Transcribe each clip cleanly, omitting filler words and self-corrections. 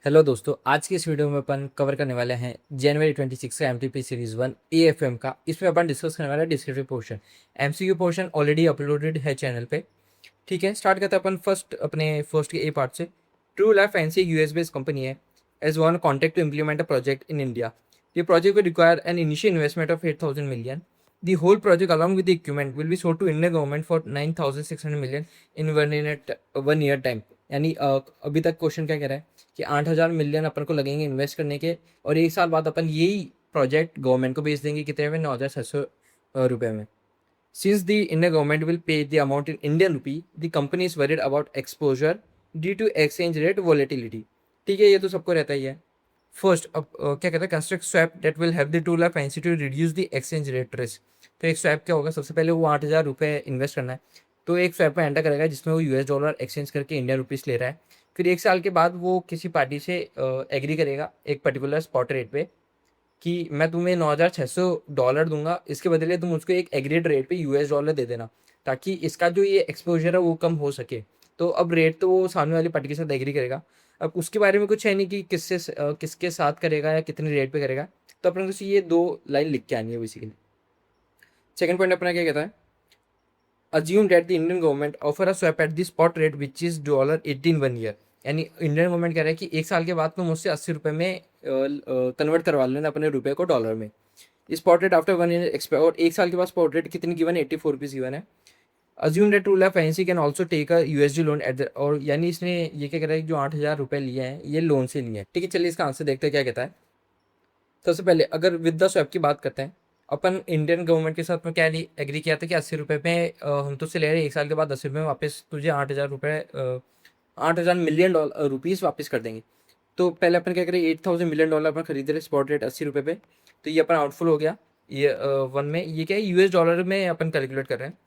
Hello दोस्तों, आज की इस वीडियो में अपन कवर करने वाले हैं जनवरी 26 का एमटीपी सीरीज 1 एएफएम का। इसमें अपन डिस्कस करने वाले हैं descriptive portion. MCQ portion already uploaded है चैनल पे। ठीक है, स्टार्ट करते हैं अपन फर्स्ट के ए पार्ट से। True life NC US based company है as one contact to implement a project in India. The project will require an initial investment of 8,000 million. The whole project along with the equipment will be sold to Indian government for 9,600 million in 1 year time. यानी अभी तक question क्या कह रहा है कि 8,000 million अपन को लगेंगे इन्वेस्ट करने के, और एक साल बाद अपन यही प्रोजेक्ट गवर्नमेंट को बेच देंगे कितने में, 9,700 रुपये में। Since the Indian government will pay the amount in Indian rupee, the company is worried about exposure due to exchange rate volatility. ठीक है, ये तो सबको रहता ही है। फर्स्ट अब क्या कहता है, construct swap that will have the tool of fancy to reduce the exchange rate risk. तो एक स्वैप क्या होगा, सबसे पहले वो 8,000 रुपये इन्वेस्ट करना है, तो एक स्वैप में एंटर करेगा जिसमें वो यूएस डॉलर एक्सचेंज करके इंडियन रुपीस ले रहा है। फिर एक साल के बाद वो किसी पार्टी से एग्री करेगा एक पर्टिकुलर स्पॉट रेट पे कि मैं तुम्हें $9,600 दूंगा, इसके बदले तुम मुझको एक एग्रीड रेट पे यूएस डॉलर दे देना, ताकि इसका जो ये एक्सपोजर है वो कम हो सके। तो अब रेट तो वो सामने वाली पार्टी के साथ एग्री करेगा। अब उसके बारे में कुछ है नहीं कि किसके साथ करेगा या कितने रेट पे करेगा। तो अपने को ये दो लाइन लिख के आनी है बेसिकली। सेकंड पॉइंट अपना क्या कहता है, assume that the Indian government offer a swap at the spot rate which is $18 1 year. यानी इंडियन गवर्नमेंट कह रहा है कि एक साल के बाद तुम मुझसे 80 रुपये में कन्वर्ट करवा लेना अपने रुपये को डॉलर में। Spot rate after 1 year expire, और एक साल के बाद स्पॉट रेट कितनी गिवन है, 84 रुपीज़ गिवन है। Assume that rule of NC can also take a USD loan at the, और यानी इसने ये क्या कह रहा है, जो 8,000 रुपये लिए हैं ये लोन से लिए हैं। ठीक है, चलिए इसका आंसर देखते हैं क्या कहता है। सबसे पहले अगर विद द स्वैप की बात करते हैं, अपन इंडियन गवर्नमेंट के साथ में क्या एग्री किया था कि 80 रुपये में हम तुझसे ले रहे हैं, एक साल के बाद 80 रुपये में वापस तुझे 8,000 रुपये 8,000 मिलियन रुपीज़ वापस कर देंगे। तो पहले अपन क्या करें, 8,000 मिलियन डॉलर अपन खरीद रहे स्पॉट रेट 80 रुपये पे, तो ये अपन आउटफुल हो गया। ये वन में ये क्या है, यूएस डॉलर में अपन कैलकुलेट कर रहे हैं।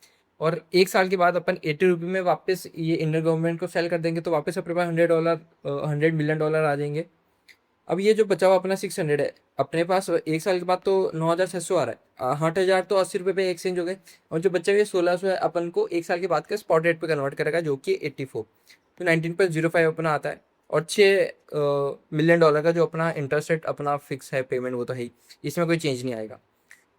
और एक साल के बाद अपन 80 रुपये में वापस ये इंडियन गवर्नमेंट को सेल कर देंगे, तो वापस अपने पास $100 $100 मिलियन आ जाएंगे। अब ये जो बचा हुआ अपना 600 है अपने पास, एक साल के बाद तो 9,600 आ रहा है, 8,000 तो 80 रुपये पे एक्सचेंज हो गए, और जो बचे हुए 1,600 है अपन को एक साल के बाद का स्पॉट रेट पे कन्वर्ट करेगा जो कि 84, तो 19.05 अपना आता है। और $6 मिलियन का जो अपना इंटरेस्ट रेट अपना फिक्स है पेमेंट, वो तो है ही, इसमें कोई चेंज नहीं आएगा।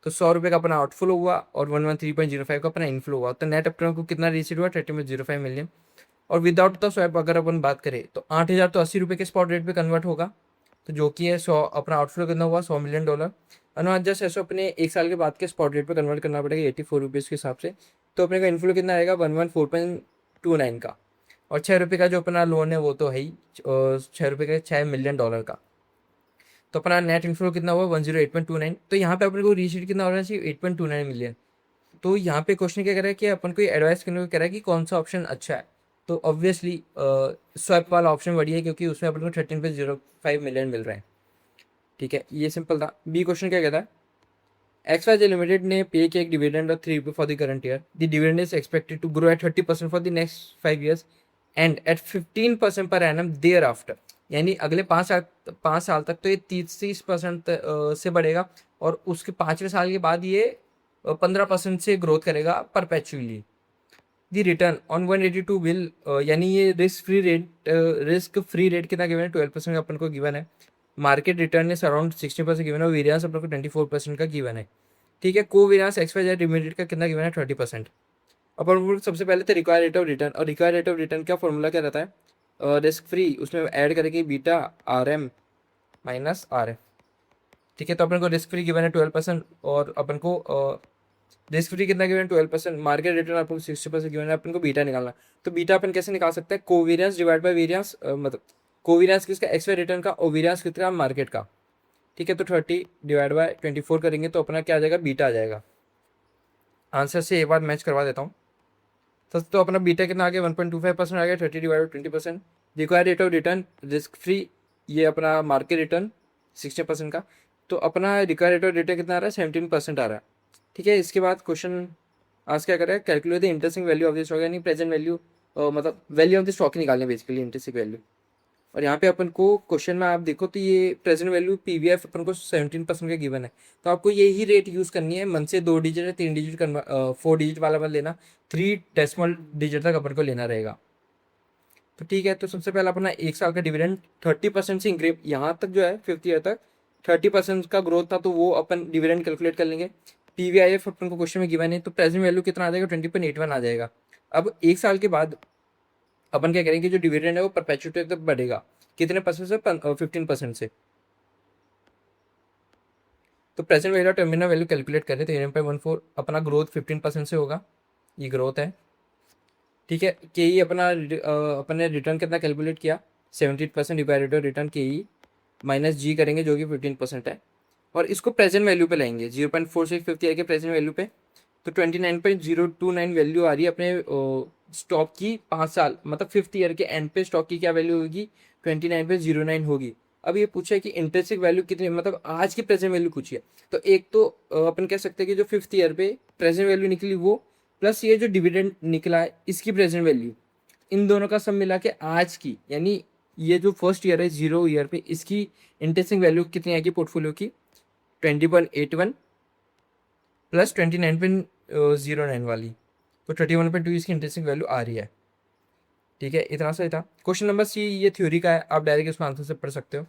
तो 100 रुपये का अपना आउटफ्लो हुआ और 113.05 का अपना इनफ्लो हुआ, तो नेट अपने को कितना रिसीव हुआ, 30.05 मिलियन। और विदाउट द स्वैप अगर अपन बात करें तो 8,000 तो 80 रुपये के स्पॉट रेट पे कन्वर्ट होगा, तो जो कि है 100, अपना आउटफ्लो कितना हुआ, $100 मिलियन। अनुमान ऐसे अपने एक साल के बाद के स्पॉट रेट पे कन्वर्ट करना पड़ेगा 84 रुपीज़ के हिसाब से, तो अपने का इनफ्लो कितना आएगा, 114.29 का। और 6 रुपये का जो अपना लोन है वो तो है ही, 6 रुपये का $6 मिलियन का। तो अपना नेट इनफ्लो कितना हुआ, 108.29। तो यहाँ पे अपने को रीसीट कितना होना चाहिए, 8.29 मिलियन। तो यहाँ पे क्वेश्चन क्या कर रहा है कि अपन को एडवाइस करने को कह रहा है कि कौन सा ऑप्शन अच्छा है। तो ऑब्वियसली स्वैप वाला ऑप्शन बढ़िया है, क्योंकि उसमें अपन को 13.05 मिलियन मिल रहा है। ठीक है, ये सिंपल था। बी क्वेश्चन क्या कहता है, XYZ लिमिटेड ने पे किया एक डिविडेंड ऑफ 3 रुपये for the current year. The dividend is expected to grow at 30% for the next 5 years and at 15% per annum there after. यानी अगले 5 साल तक तो ये 30% से बढ़ेगा, और उसके 5वें साल के बाद ये 15% से ग्रोथ करेगा perpetually. The return on 182 will, यानी ये रिस्क फ्री रेट कितना गिवन है, 12% अपन को गिवन है। Market return is around 16% given है, और वेरियंस अपन को 24% का गिवन है। ठीक है, को वेरियंस XYZ लिमिटेड का कितना गिवन है, 30%। अपन सबसे पहले तो रिक्वायर रेट ऑफ रिटर्न, और रिक्वायर रेट ऑफ रिटर्न का फॉर्मूला क्या रहता है, रिस्क फ्री, उसमें ऐड करेंगे बीटा RM माइनस RF। ठीक है, तो अपन को रिस्क फ्री गिवन है 12%, और अपन को रिस्क फ्री कितना गिवन है, 12%। मार्केट रिटर्न अपन को 60% गिवन है, अपन को बीटा निकालना। तो बीटा अपन कैसे निकाल सकते हैं, कोवेरियंस डिवाइड बाय वेरियंस, मतलब कोवेरियंस किसका, XY रिटर्न का, और वेरियंस किसका, मार्केट का। ठीक है, तो 30 डिवाइड बाय 24 करेंगे तो अपना क्या आ जाएगा, बीटा आ जाएगा। आंसर से एक बार मैच करवा देता हूँ। तो अपना बीटा कितना आ गया, 1.25% आ गया, 30 divide by 20%। Require rate of return risk free, ये अपना मार्केट रिटर्न 60% का, तो अपना रिक्वायर रेट ऑफ रिटर्न कितना आ रहा है, 17% आ रहा है। ठीक है, इसके बाद क्वेश्चन आज क्या कर रहा है, calculate the interesting value of the stock, यानी प्रेजेंट वैल्यू, मतलब वैल्यू ऑफ द स्टॉक निकालने बेसिकली, इंटरेस्टिंग वैल्यू। और यहाँ पे अपन को क्वेश्चन में आप देखो तो ये प्रेजेंट वैल्यू PVF अपन को 17% का गिवन है, तो आपको यही रेट यूज़ करनी है। मन से 2 डिजिट या 3 डिजिट 4 डिजिट वाला मत लेना, 3 डेसिमल डिजिट तक अपन को लेना रहेगा। तो ठीक है, तो सबसे पहले अपना 1 साल का डिविडेंड 30% से इंक्रीज, यहाँ तक जो है 5th ईयर तक 30% का ग्रोथ था, तो वो अपन डिविडेंड कैलकुलेट कर लेंगे। पीवीआईएफ अपन को क्वेश्चन में गिवन है, तो प्रेजेंट वैल्यू कितना आ जाएगा, 20.81 आ जाएगा। अब 1 साल के बाद अपन क्या करेंगे, जो डिविडेंड है वो परपेचुटी तक बढ़ेगा, कितने परसेंट से, 15% से। तो present value terminal value calculate करें तो 11.14, अपना ग्रोथ 15% से होगा, ये ग्रोथ है। ठीक है, के ई अपना अपने रिटर्न कितना कैलकुलेट किया, 70% डिवाइडेड रिटर्न के ई माइनस जी करेंगे जो कि 15% है, और इसको प्रेजेंट वैल्यू पे लाएंगे 0.46 5th ईयर के प्रेजेंट वैल्यू पे, तो 29.029 वैल्यू आ रही है अपने स्टॉक की 5 साल, मतलब 5th ईयर के एंड पे स्टॉक की क्या वैल्यू होगी, 29.09 होगी। अब ये पूछा है कि इंटरेस्टिंग वैल्यू कितनी, मतलब आज की प्रेजेंट वैल्यू पूछी है, तो एक तो अपन कह सकते हैं कि जो 5th ईयर पे प्रेजेंट वैल्यू निकली वो, प्लस ये जो डिविडेंड निकला है इसकी प्रेजेंट वैल्यू, इन दोनों का सब मिला के आज की, यानी ये जो फर्स्ट ईयर है 0 ईयर पे, इसकी इंटरेस्टिंग वैल्यू कितनी आएगी पोर्टफोलियो की, 20.81 प्लस 29.09 वाली, तो 31.2 इसकी इंटरेस्टिंग वैल्यू आ रही है। ठीक है, इतना सही था। क्वेश्चन नंबर सी ये थ्योरी का है, आप डायरेक्ट इसको आंसर से पढ़ सकते हो।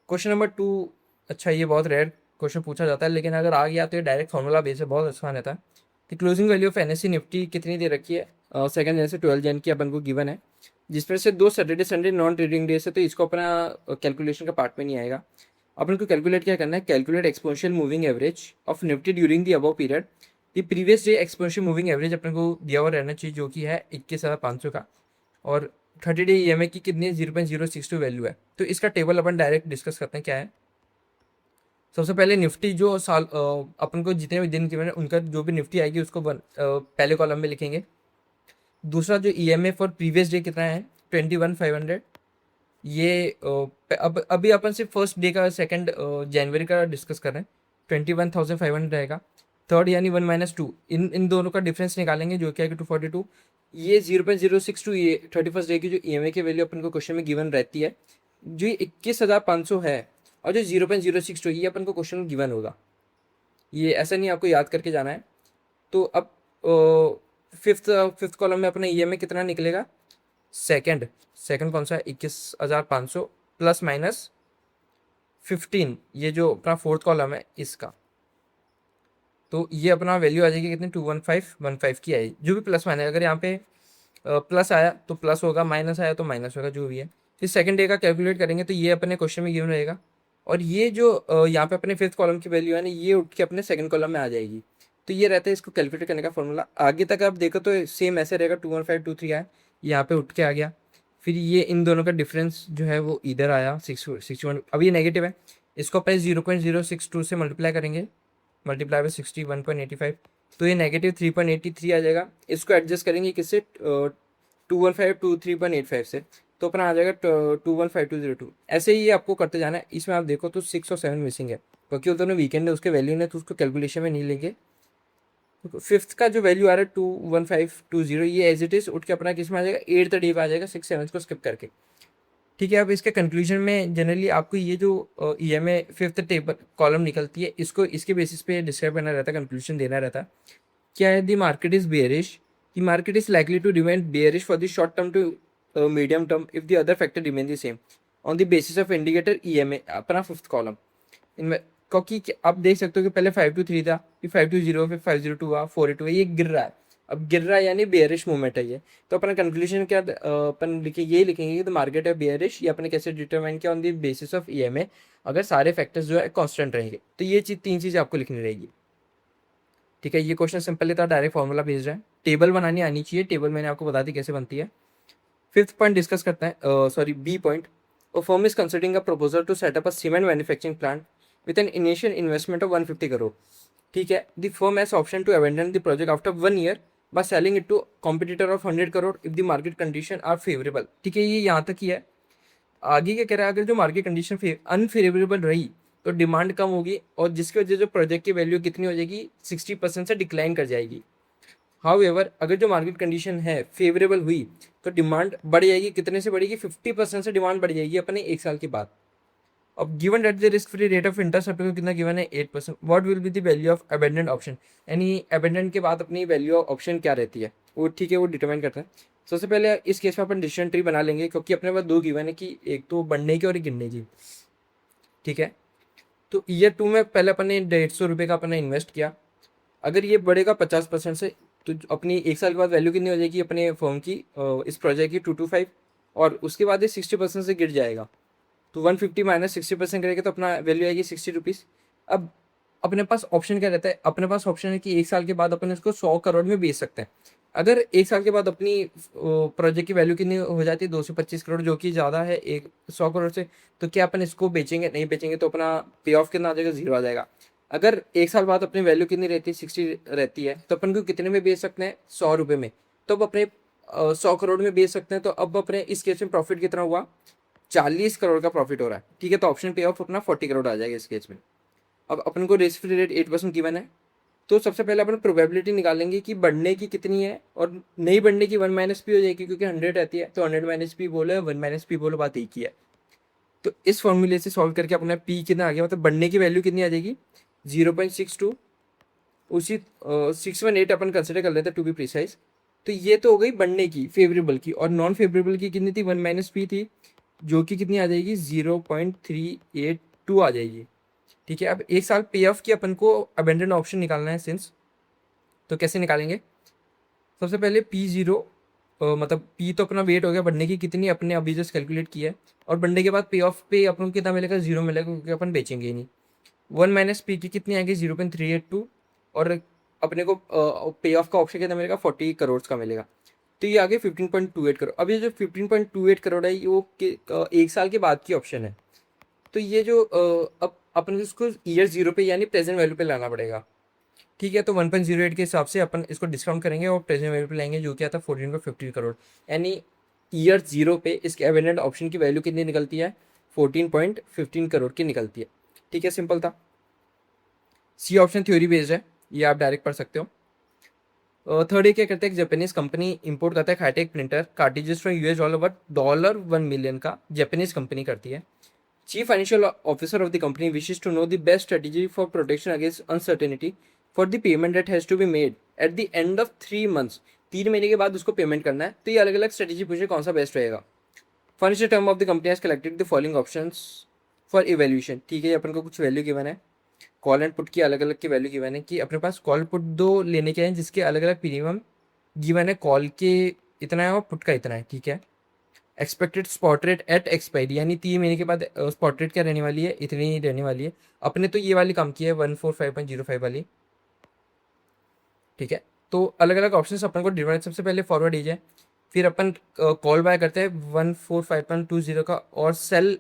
क्वेश्चन नंबर 2, अच्छा ये बहुत रेयर क्वेश्चन पूछा जाता है, लेकिन अगर आ गया तो ये डायरेक्ट फॉर्मूला बेस है, बहुत आसान रहता है। कि closing value of NSC Nifty कितनी दे रखी है, 2nd जन से 12 जन की अपन को गिवन है, जिसमें से 2 Saturday Sunday non trading days है, तो इसको अपना कैलकुलेशन का पार्ट में नहीं आएगा। अपन को कैलकुलेट क्या करना है, calculate exponential moving average of Nifty during the above period. The previous day exponential moving average अपन को दिया हुआ रहना चाहिए, जो कि है 21,500 का, और 30 डे ईएमए की कितनी 0.062 वैल्यू है। तो इसका टेबल अपन डायरेक्ट डिस्कस करते हैं क्या है। सबसे पहले निफ्टी जो साल अपन को जितने भी दिन के उनका जो भी निफ्टी आएगी उसको पहले कॉलम में लिखेंगे। दूसरा जो ईएमए फॉर प्रीवियस डे कितना है, 21,500, ये अब अभी अपन सिर्फ फर्स्ट डे का 2 जनवरी का डिस्कस कर रहे हैं, 21,500 रहेगा। थर्ड यानी 1 - 2, इन दोनों का डिफरेंस निकालेंगे जो क्या है कि 242। ये 0.062 ये 31st डे की जो ईएमए की वैल्यू अपन को क्वेश्चन में गिवन रहती है, जो 21,500 है, और जो 0.062 ये अपन को क्वेश्चन में गिवन होगा। ये ऐसा नहीं आपको याद करके जाना है। तो अब फिफ्थ कॉलम में अपना ईएमए कितना निकलेगा, सेकंड सेकंड कौन सा है, 21,500 प्लस माइनस 15, ये जो अपना फोर्थ कॉलम है इसका, तो ये अपना वैल्यू आ जाएगी कितनी, 21515 की आएगी, जो भी प्लस माइनस, अगर यहाँ पे प्लस आया तो प्लस होगा, माइनस आया तो माइनस होगा, जो भी है। फिर सेकंड डे का कैलकुलेट करेंगे तो ये अपने क्वेश्चन में गिवन रहेगा, और ये जो यहाँ पे अपने 5th कॉलम की वैल्यू है ना, ये उठ के अपने सेकंड कॉलम में आ जाएगी। तो ये रहता है इसको कैलकुलेट करने का फॉर्मूला। आगे तक आप देखो तो सेम ऐसे रहेगा, 21523 आया, यहाँ पे उठ के आ गया, फिर ये इन दोनों का डिफरेंस जो है वो इधर आया 61। अब ये नेगेटिव है, इसको अपन 0.062 से मल्टीप्लाई करेंगे, मल्टीप्लाई बाय 61.85, तो ये -3.83 आ जाएगा। इसको एडजस्ट करेंगे किससे, 21523.85 से, तो अपना आ जाएगा 215202। ऐसे ही ये आपको करते जाना है। इसमें आप देखो तो 6 और 7 मिसिंग है, क्योंकि उधर वीकेंड है उसके वैल्यू ने, तो उसको कैलकुलेशन में नहीं लेंगे। तो 5th का जो वैल्यू आ रहा है 21520, ये एज इट इज उठ के अपना किस में आ जाएगा, 8th डे पे आ जाएगा, 6 7 को स्किप करके। ठीक है, अब इसके कंक्लूजन में जनरली आपको ये जो ईएमए 5th टेबल कॉलम निकलती है, इसको इसके बेसिस पे डिस्क्राइब करना रहता है, कंक्लूजन देना रहता है। क्या है, the market is bearish, the market is likely to remain bearish for the short term to medium term if the other factor remain the same on the basis of indicator EMA, अपना 5th column. इनमें क्योंकि आप देख सकते हो कि पहले 523 था, फिर 520, फिर 502 हुआ, 482 है, ये गिर रहा है। अब गिर रहा है यानी बेयरिश मूवमेंट है ये। तो अपना कंक्लूजन क्या अपन लिखे, यही लिखेंगे कि द मार्केट है बेयरिश, ये अपने कैसे डिटरमाइन किया, on the basis of EMA, अगर सारे फैक्टर्स जो है कांस्टेंट रहेंगे। तो ये चीज 3 चीज़ आपको लिखनी रहेगी। ठीक है, ये क्वेश्चन सिंपल था, डायरेक्ट फॉर्मूला भेज रहा है, टेबल बनानी आनी चाहिए, टेबल मैंने आपको बता दी कैसे बनती है। 5th पॉइंट डिस्कस करते हैं, sorry B point, a firm is considering a proposal to set up a cement manufacturing plant with an initial investment of 150 crore. ठीक है, the firm has option to abandon the project after 1 year by selling it to competitor of 100 crore if the market condition are favorable. ठीक है, ये यहाँ तक ही है। आगे क्या कह रहा है, अगर जो मार्केट कंडीशन अनफेवरेबल रही तो डिमांड कम होगी, और जिसकी वजह से जो प्रोजेक्ट की वैल्यू कितनी हो जाएगी, 60% से डिक्लाइन कर जाएगी। हाउएवर अगर जो मार्केट कंडीशन है फेवरेबल हुई तो डिमांड बढ़ जाएगी, कितने से बढ़ेगी, 50% से डिमांड बढ़ जाएगी अपने 1 साल के बाद। अब given that the risk free rate of interest आपको कितना गिवन है, 8%, what will be the value of abandonment option, यानी अबेंडेंट के बाद अपनी वैल्यू ऑफ ऑप्शन क्या रहती है, वो ठीक है वो डिटरमाइन करता है। सबसे पहले इस केस में अपन डिसीजन ट्री बना लेंगे, क्योंकि अपने पास दो गिवन है कि एक तो बढ़ने की और एक गिरने की। ठीक है, तो ईयर 2 में पहले अपन ने 150 रुपये का अपन ने इन्वेस्ट किया। अगर ये बढ़ेगा 50% से, तो अपनी एक साल के बाद वैल्यू कितनी हो जाएगी अपने फर्म की, इस प्रोजेक्ट की 225, और उसके बाद ये 60% से गिर जाएगा। तो 150 माइनस 60% करेंगे तो अपना वैल्यू आएगी 60 रुपीज़। अब अपने पास ऑप्शन क्या रहता है, अपने पास ऑप्शन है कि एक साल के बाद अपन इसको 100 करोड़ में बेच सकते हैं। अगर एक साल के बाद अपनी प्रोजेक्ट की वैल्यू कितनी हो जाती है, 225 करोड़, जो कि ज़्यादा है एक 100 करोड़ से, तो क्या अपन इसको बेचेंगे? नहीं बेचेंगे, तो अपना पे ऑफ कितना आ जाएगा? 0 आ जाएगा। अगर एक साल बाद अपनी वैल्यू कितनी रहती है, 60 रहती है, तो अपन को कितने में बेच सकते हैं? 100 रुपये में। तो अब अपने 100 करोड़ में बेच सकते हैं। तो अब अपने इस केस में प्रॉफिट कितना हुआ? 40 करोड़ का प्रॉफिट हो रहा है। ठीक है, तो ऑप्शन पे ऑफ अपना 40 करोड़ आ जाएगा इस केस में। अब अपन को रिस्क फ्री रेट 8% गिवन है, तो सबसे पहले अपन प्रोबेबिलिटी निकालेंगे कि बढ़ने की कितनी है, और नहीं बढ़ने की 1 माइनस पी हो जाएगी, क्योंकि 100 रहती है, तो 100 माइनस पी बोलो 1 माइनस पी बोलो, बात एक ही है। तो इस फॉर्मूले से सॉल्व करके अपना पी कितना आ गया, मतलब बढ़ने की वैल्यू कितनी आ जाएगी? 0.62। उसी 618 अपन कंसिडर कर लेते हैं टू बी प्रिसाइज। तो ये तो हो गई बढ़ने की, फेवरेबल की, और नॉन फेवरेबल की कितनी थी? 1 माइनस पी थी, जो कि कितनी आ जाएगी? 0.382 आ जाएगी। ठीक है, अब एक साल पे ऑफ की अपन को अबेंडन ऑप्शन निकालना है सिंस, तो कैसे निकालेंगे? सबसे पहले P0, मतलब P तो अपना वेट हो गया बढ़ने की कितनी, अपने अभी जस्ट कैलकुलेट किया है, और बढ़ने के बाद पे ऑफ पे अपन को कितना मिलेगा? 0 मिलेगा, क्योंकि अपन बेचेंगे ही नहीं। 1 माइनस पी की कितनी आएगी? 0.382, और अपने को पे ऑफ का ऑप्शन कितना मिलेगा? 40 करोड़ का मिलेगा। तो ये आगे 15.28 करोड़। अब ये जो 15.28 करोड़ है, ये वो एक साल के बाद की ऑप्शन है। तो ये जो अब अपन को इसको ईयर 0 पे यानी प्रेजेंट वैल्यू पे लाना पड़ेगा। ठीक है, तो 1.08 के हिसाब से अपन इसको डिस्काउंट करेंगे और प्रेजेंट वैल्यू पे लाएंगे, जो कि आता है 14.50 करोड़। यानी ईयर 0 पे इसके एवेलेंट ऑप्शन की वैल्यू कितनी निकलती है? 14.15 करोड़ की निकलती है। ठीक है, सिंपल था। सी ऑप्शन थ्योरी बेस्ड है, ये आप डायरेक्ट पढ़ सकते हो। थर्ड ये क्या करते हैं, जापानीज कंपनी इंपोर्ट करता है high tech printer cartridges from US dollar worth $1 million का, जापानीज कंपनी करती है। Chief Financial Officer of the company wishes to know the best strategy for protection against uncertainty for the payment that has to be made at the end of 3 months. 3 महीने के बाद उसको payment करना है, तो ये अलग अलग स्ट्रेटेजी पूछे कौन सा बेस्ट रहेगा। Financial term of the company has collected the following options for evaluation. ठीक है, अपन को कुछ वैल्यू गिवन है, कॉल एंड पुट की अलग अलग की वैल्यू गिवन है, कि अपने पास कॉल पुट दो लेने के हैं जिसके अलग अलग प्रीमियम गिवन है। कॉल के इतना है और पुट का इतना है। ठीक है, expected spot rate at expiry, यानी 3 महीने के बाद स्पॉट रेट क्या रहने वाली है? इतनी ही रहने वाली है। अपने तो ये वाली काम की है 145.05 वाली। ठीक है, तो अलग अलग ऑप्शन अपन को डिवाइड, सबसे पहले फॉरवर्ड एज है, फिर अपन कॉल बाय करते हैं 145.20 का, और सेल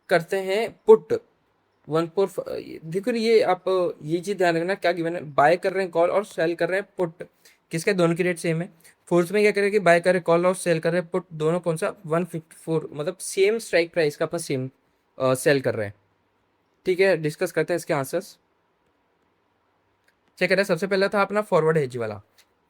करते हैं पुट 14। देखो ये आप ये चीज़ ध्यान रखना, क्या गिवन है? बाय कर रहे हैं कॉल और सेल कर रहे हैं पुट, किसके? दोनों की रेट सेम है। फोर्थ में क्या करें कि बाय कर रहे कॉल और सेल कर रहे हैं पुट, दोनों कौन सा? 154, मतलब सेम स्ट्राइक प्राइस का अपन सेम सेल कर रहे हैं। ठीक है, डिस्कस करते हैं इसके आंसर्स। चेक करें, सबसे पहला था अपना फॉरवर्ड एज वाला।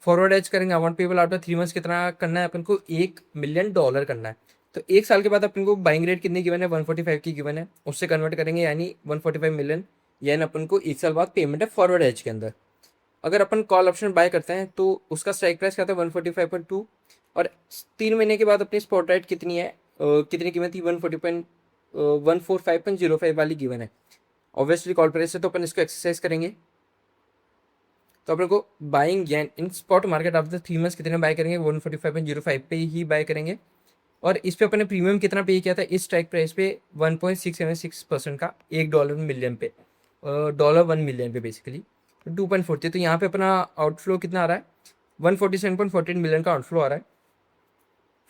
फॉरवर्ड एज करेंगे अमाउंट पेबल आफ्टर 3 मंथ्स, कितना करना है अपन को? $1 मिलियन करना है। तो एक साल के बाद अपन को बाइंग रेट कितनी गिवन है? 145 की गिवन है, उससे कन्वर्ट करेंगे यानी 145 मिलियन, यानी अपन को एक साल बाद पेमेंट है फॉरवर्ड एज के अंदर। अगर अपन कॉल ऑप्शन बाय करते हैं तो उसका स्ट्राइक प्राइस क्या था? 145.2, और 3 महीने के बाद अपनी स्पॉट रेट कितनी है, कितनी कीमत थी? 145.05 वाली गिवन है। ऑब्वियसली कॉल प्राइस है, तो अपन इसको एक्सरसाइज करेंगे। तो अपन को बाइंग इन स्पॉट मार्केट आफ्टर 3 मंथ्स कितने बाय करेंगे? 145.05 पे ही बाय करेंगे। और इस पे अपने प्रीमियम कितना पे किया था इस स्ट्राइक प्राइस पे? 1.676% का, $1 मिलियन पे, $1 मिलियन पे बेसिकली 2.40। तो यहाँ पे अपना आउटफ्लो कितना आ रहा है? 147.14 मिलियन का आउटफ्लो आ रहा है।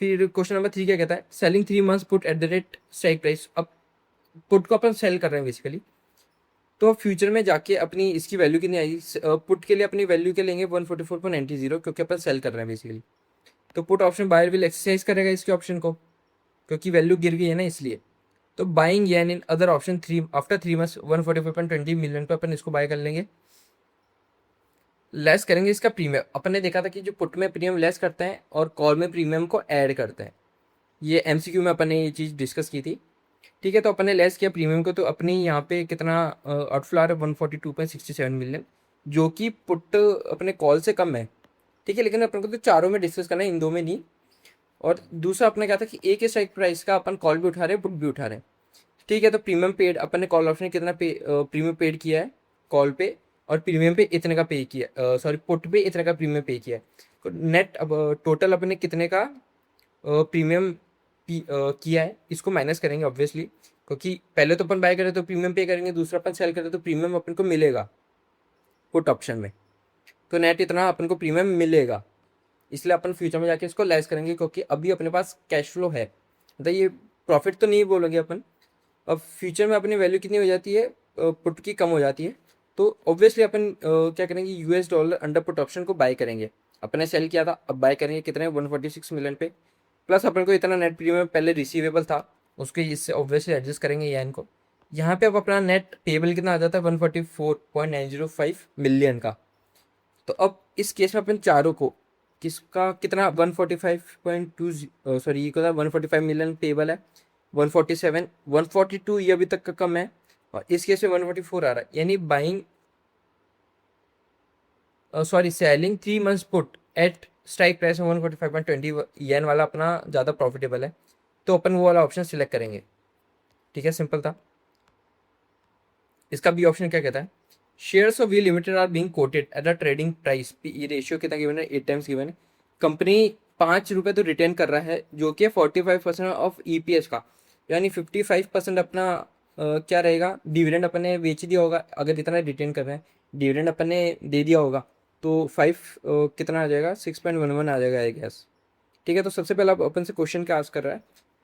फिर क्वेश्चन नंबर 3 क्या कहता है? Selling 3 months put at the rate strike price. अब पुट को अपन सेल कर रहे हैं बेसिकली, तो फ्यूचर में जाके अपनी इसकी वैल्यू कितनी आएगी? पुट के लिए अपनी वैल्यू क्या लेंगे? 144.90, क्योंकि अपन सेल कर रहे हैं बेसिकली। तो put option buyer will exercise करेगा इसके ऑप्शन को, क्योंकि वैल्यू गिर गई है ना इसलिए। तो बाइंग यान in other option 3 after 3 months 144.20 million पे अपन इसको बाय कर लेंगे। लेस करेंगे इसका प्रीमियम। अपन ने देखा था कि जो पुट में प्रीमियम लेस करते हैं और कॉल में प्रीमियम को ऐड करते हैं, ये एमसीक्यू में अपन ने ये चीज़ डिस्कस की थी। ठीक है, तो अपन ने लेस किया प्रीमियम को, तो अपने यहाँ पे कितना आउटफ्लो आ रहा है? 142.67 मिलियन, जो कि पुट अपने कॉल से कम है। ठीक है, लेकिन अपन को तो चारों में डिस्कस करना है, इन दो में नहीं। और दूसरा अपना क्या था कि एक ही स्ट्राइक प्राइस का अपन कॉल भी उठा रहे हैं, पुट भी उठा रहे हैं। ठीक है, तो प्रीमियम पेड अपन ने कॉल ऑप्शन कितना प्रीमियम पेड किया है कॉल पे, और प्रीमियम पे इतने का पे किया, सॉरी पुट पे इतने का प्रीमियम पे किया है। तो नेट अब टोटल अपने कितने का प्रीमियम किया है, इसको माइनस करेंगे ऑब्वियसली, क्योंकि पहले तो अपन बाय करें तो प्रीमियम पे करेंगे, दूसरा अपन सेल करें तो प्रीमियम अपन को मिलेगा पुट ऑप्शन में। तो नेट इतना अपन को प्रीमियम मिलेगा, इसलिए अपन फ्यूचर में जाके इसको लेस करेंगे, क्योंकि अभी अपने पास कैश फ्लो है। मतलब ये प्रॉफिट तो नहीं बोलेंगे अपन, अब फ्यूचर में अपनी वैल्यू कितनी हो जाती है पुट की, कम हो जाती है। तो ऑब्वियसली अपन क्या करेंगे, US dollar under put option को बाय करेंगे। अपने सेल किया था, अब बाय करेंगे कितने, 146 मिलियन पे, प्लस अपन को इतना नेट प्रीमियम पहले रिसीवेबल था, उसके इससे ऑब्वियसली एडजस्ट करेंगे येन को। यहाँ पे अब अपना नेट पेबल कितना आ जाता है, 144.905 मिलियन का। तो अब इस केस में अपन चारों को किसका कितना 145.2, सॉरी ये कितना 145 मिलियन पेबल है, 147 142 ये अभी तक का कम है, और इस केस में 144 आ रहा है, यानी buying sorry selling 3 months put at strike price में 145.20 येन वाला अपना ज़्यादा प्रॉफिटेबल है, तो अपन वो वाला ऑप्शन सिलेक्ट करेंगे। ठीक है, सिंपल था। इसका बी ऑप्शन क्या कहता है, shares of V limited are being quoted at a trading price, P ratio कितना गिवन है, 8 टाइम्स गिवन है। कंपनी ₹5 तो रिटेन कर रहा है, जो कि 45% ऑफ ईपीएस का, यानी 55% अपना क्या रहेगा, डिविडेंड अपन ने बेच दिया होगा, अगर इतना रिटेन कर रहे हैं, डिविडेंड अपन ने दे दिया होगा, तो 5 कितना आ जाएगा, 6.11 आ जाएगा आई गेस। ठीक है, तो सबसे पहला अपन से क्वेश्चन क्या आस्क कर रहा है,